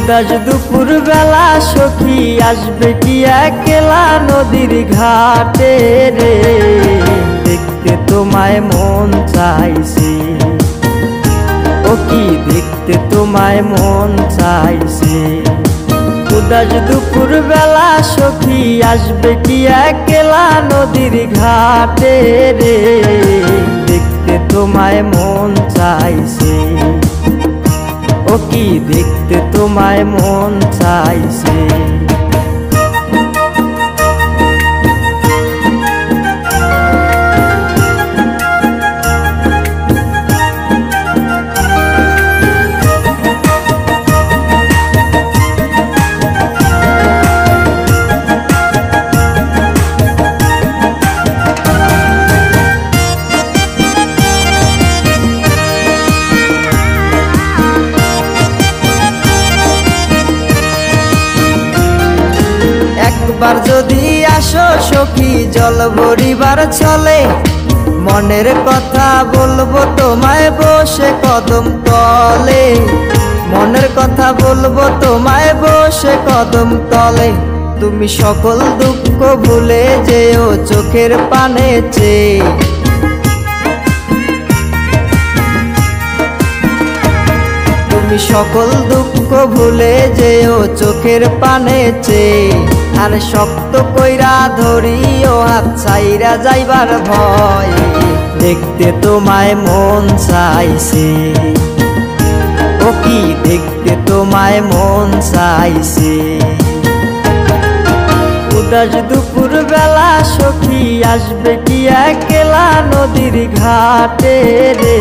উদাস দুপুর বেলা সখী আসবে কি একলা নদীর ঘাটে রে, দেখতে তোমায় মন চাইছে। ও কি দেখতে তোমায় মন চাইছে। উদাস দুপুর বেলা সখী আসবে কি একলা নদীর ঘাটে রে, দেখতে তোমায় মন চাইছে। ও কি দেখতে তোমায় মন চাইছে। একবার যদি আসো সখী জল ভরিবার চলে, মনের কথা বলবো তোমায় বসে কদম তলে। মনের কথা বলবো তোমায় বসে কদম তলে। তুমি সকল দুঃখ ভুলে যেও চোখের পানে চেয়ে। তুমি সকল দুঃখ ভুলে যেও চোখের পানে চেয়ে। আর শক্ত কইরা ধরিও হাত ছাইরা যাইবার ভয়, দেখতে তোমায় মন চাইছে। ও কি দেখতে তোমায় মন চাইছে। উদাস দুপুর বেলা সখী আসবে কি একলা নদীর ঘাটে রে,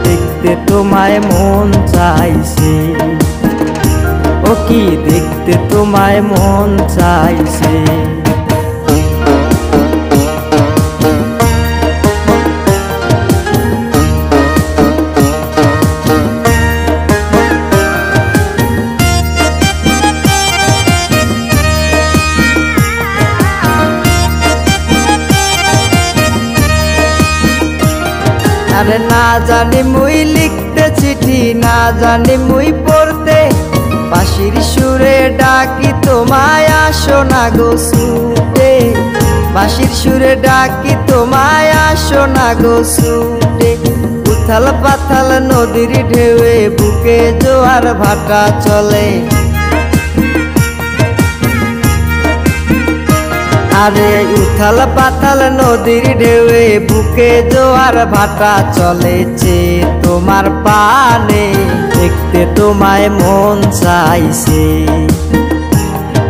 দেখতে তোমায় মন চাইছে। ও কি দেখতে তোমায় মন চাইছে। আরে না জানি মুই লিখতে চিঠি, না জানি মুই পড়তে, বাঁশির সুরে ডাকি তোমায় আসো না গো ছুটে। বাঁশির সুরে ডাকি তোমায় আসো না গো ছুটে। উথাল পাথাল নদীর ঢেউয়ে বুকে জোয়ার ভাটা চলে। আরে উথাল পাথাল নদীর ঢেউয়ে বুকে জোয়ার ভাটা চলেছে তোমার পানে, দেখতে তোমায় মন চাইছে।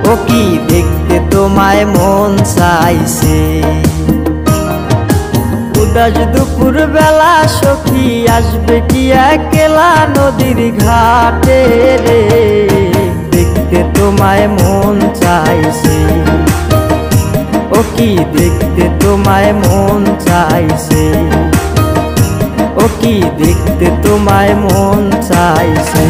ও কি দেখতে তোমায় মন চাইছে। উদাস দুপুর বেলা সখী আসবে কি একলা নদীর ঘাটে রে, দেখতে তোমায় মন চাইছে। ও কি দেখতে তোমায় মন চাইছে। ও কি দেখতে তোমায় মন চাইছে।